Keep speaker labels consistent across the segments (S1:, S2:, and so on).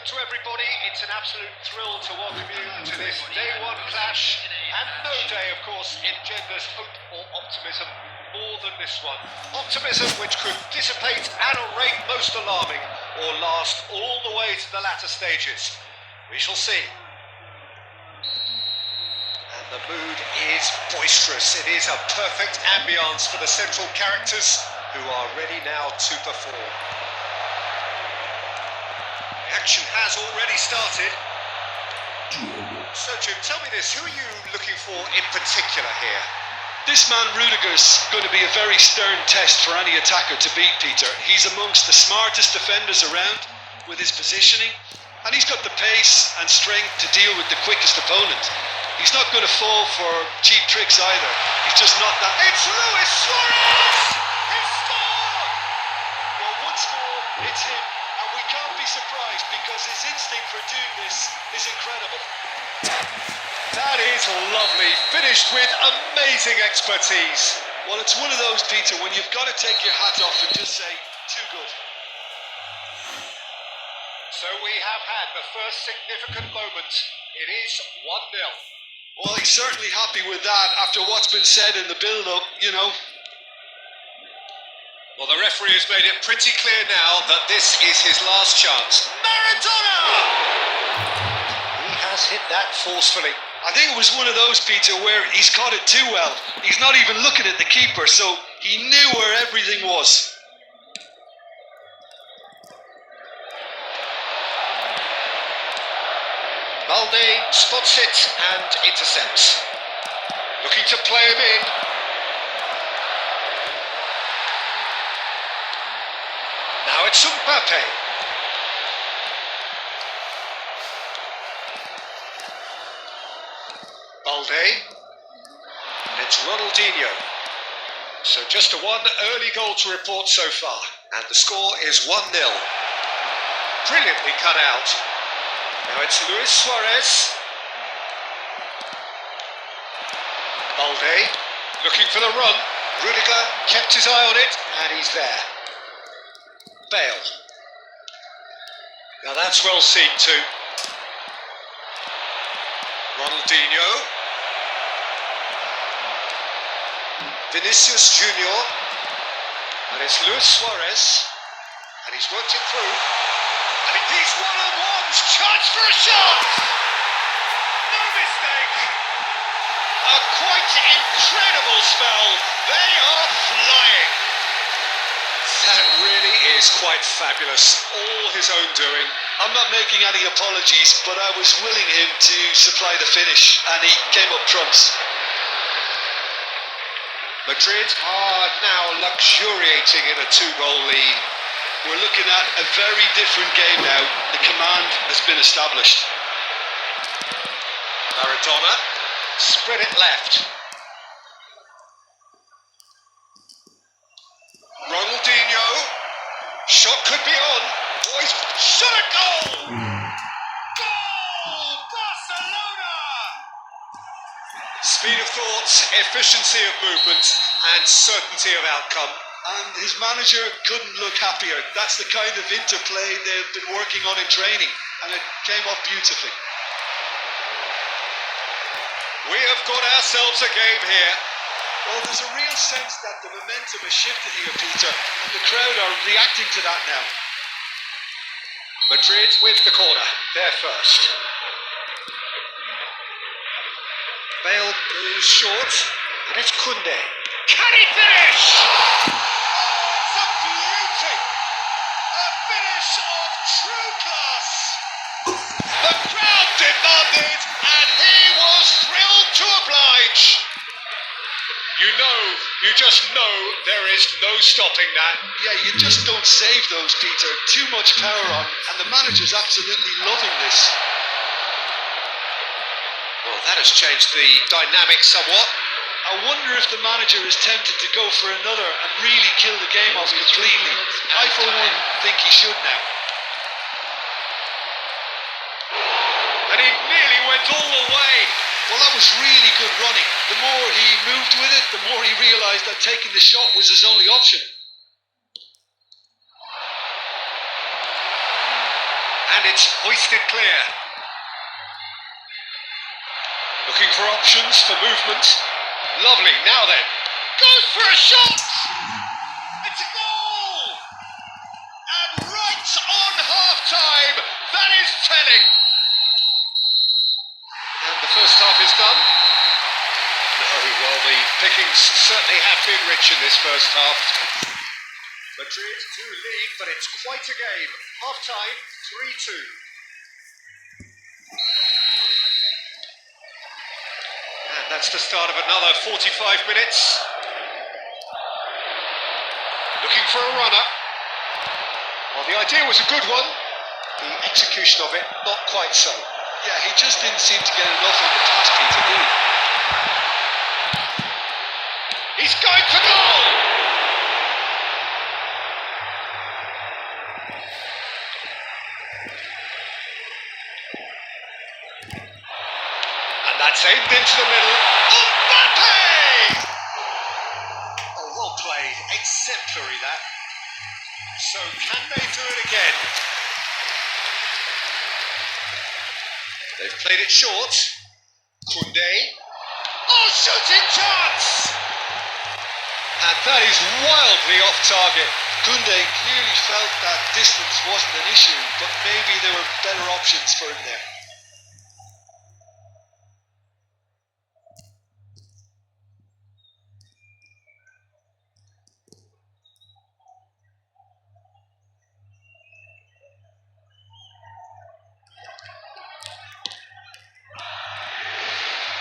S1: welcome to everybody. It's an absolute thrill to welcome you to this day one clash. And no day, of course, engenders hope or optimism more than this one. Optimism which could dissipate at a rate most alarming or last all the way to the latter stages. We shall see. And the mood is boisterous. It is a perfect ambience for the central characters who are ready now to perform. Action has already started. So Jim, tell me this, who are you looking for in particular here?
S2: This man Rudiger's going to be a very stern test for any attacker to beat, Peter. He's amongst the smartest defenders around with his positioning, and he's got the pace and strength to deal with the quickest opponent. He's not going to fall for cheap tricks either. He's just not that.
S1: It's Luis Suarez! He scored!
S2: Well, once more, it's him. And we can't be surprised because his instinct for doing this is incredible.
S1: That is lovely. Finished with amazing expertise.
S2: Well, it's one of those, Peter, when you've got to take your hat off and just say, too good.
S1: So we have had the first significant moment. It is 1-0.
S2: Well, he's certainly happy with that after what's been said in the build-up, you know.
S1: Well, the referee has made it pretty clear now that this is his last chance. Maradona! He has hit that forcefully.
S2: I think it was one of those, Peter, where he's caught it too well. He's not even looking at the keeper, so he knew where everything was.
S1: Balde spots it and intercepts. Looking to play him in. Now it's Mbappe. Balde. And it's Ronaldinho. So just one early goal to report so far. And the score is 1-0. Brilliantly cut out. Now it's Luis Suarez. Balde looking for the run. Rudiger kept his eye on it and he's there. Bale. Now that's well seen too. Ronaldinho. Vinicius Junior. And it's Luis Suarez. And he's worked it through. And he's one-on-ones. Chance for a shot. No mistake. A quite incredible spell. They are flying. That really is quite fabulous. All his own doing.
S2: I'm not making any apologies, but I was willing him to supply the finish, and he came up trumps.
S1: Madrid are now luxuriating in a 2-goal lead.
S2: We're looking at a very different game now. The command has been established.
S1: Maradona spread it left. Ronaldinho, shot could be on. Boys, shot a goal! Goal! Barcelona! Speed of thought, efficiency of movement, and certainty of outcome.
S2: And his manager couldn't look happier. That's the kind of interplay they've been working on in training, and it came off beautifully.
S1: We have got ourselves a game here.
S2: Well, there's a real sense that the momentum has shifted here, Peter, and the crowd are reacting to that now.
S1: Madrid with the corner, they're first. Bale goes short, and it's Koundé. Can he finish? It's a beauty! A finish of true class! The crowd demanded, and he was thrilled to oblige. You just know there is no stopping that.
S2: Yeah, you just don't save those, Peter. Too much power on, and the manager's absolutely loving this.
S1: Well, that has changed the dynamic somewhat.
S2: I wonder if the manager is tempted to go for another and really kill the game off completely. I, for one, think he should now.
S1: And he nearly went all the way.
S2: Well, that was really good running. The more he moved with it, the more he realised that taking the shot was his only option.
S1: And And it's hoisted clear. Looking for options for movement. Lovely, now then. Goes for a shot! It's a goal! And right on half-time, that is telling. And the first half is done. No, well, the pickings certainly have been rich in this first half. Madrid do lead, but it's quite a game. Half-time, 3-2. And that's the start of another 45 minutes. Looking for a runner. Well, the idea was a good one. The execution of it, not quite so.
S2: Yeah, he just didn't seem to get enough on the pass, Peter, did he?
S1: He's going for goal! And that's aimed into the middle. Mbappe! Oh, well played. Exemplary, that. So can they do it again? They've played it short. Koundé. Oh, shooting chance! And that is wildly off target.
S2: Koundé clearly felt that distance wasn't an issue, but maybe there were better options for him there.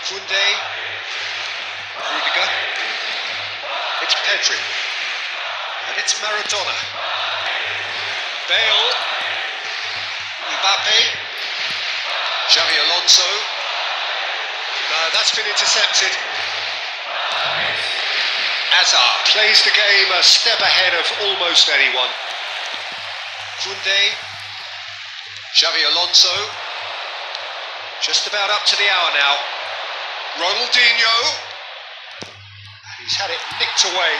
S1: Koundé, Rudiger, it's Pedri, and it's Maradona. Bale, Mbappe, Xavi Alonso. No, that's been intercepted. Hazard plays the game a step ahead of almost anyone. Koundé, Xavi Alonso, just about up to the hour now. Ronaldinho, he's had it nicked away.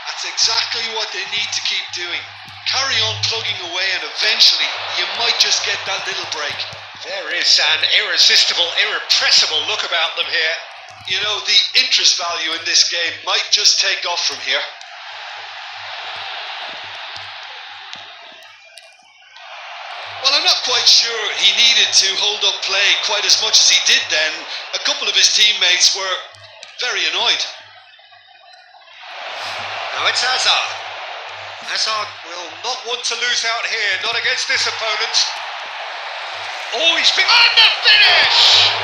S2: That's exactly what they need to keep doing. Carry on plugging away and eventually you might just get that little break.
S1: There is an irresistible, irrepressible look about them here.
S2: You know, the interest value in this game might just take off from here. Well, I'm not quite sure he needed to hold up play quite as much as he did then. A couple of his teammates were very annoyed.
S1: Now it's Hazard. Hazard will not want to lose out here, not against this opponent. Oh, he's been on the finish!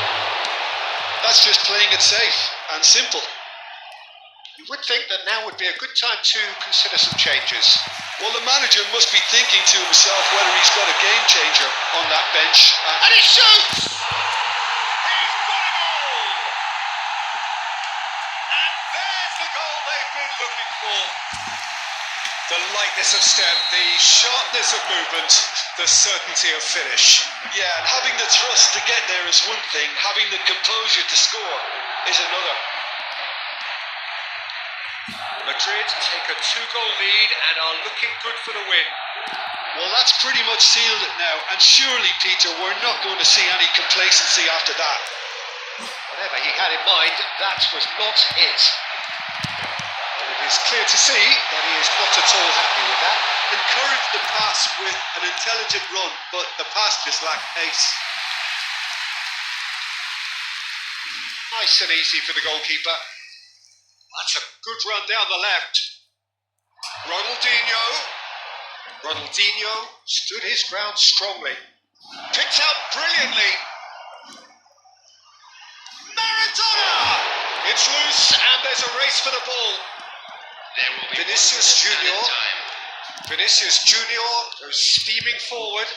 S2: That's just playing it safe and simple.
S1: You would think that now would be a good time to consider some changes.
S2: Well, the manager must be thinking to himself whether he's got a game changer on that bench.
S1: And he shoots! He's got a goal! And there's the goal they've been looking for. The lightness of step, the sharpness of movement, the certainty of finish.
S2: Yeah, and having the trust to get there is one thing, having the composure to score is another.
S1: Madrid take a 2-goal lead and are looking good for the win.
S2: Well, that's pretty much sealed it now, and surely, Peter, we're not going to see any complacency after that.
S1: Whatever he had in mind, that was not it. And it is clear to see that he is not at all happy with that.
S2: Encouraged the pass with an intelligent run, but the pass just lacked pace.
S1: Nice and easy for the goalkeeper. That's a good run down the left. Ronaldinho stood his ground strongly. Picked out brilliantly. Maradona! It's loose and there's a race for the ball.
S3: There will be
S1: Vinicius
S3: time.
S1: Junior goes steaming forward.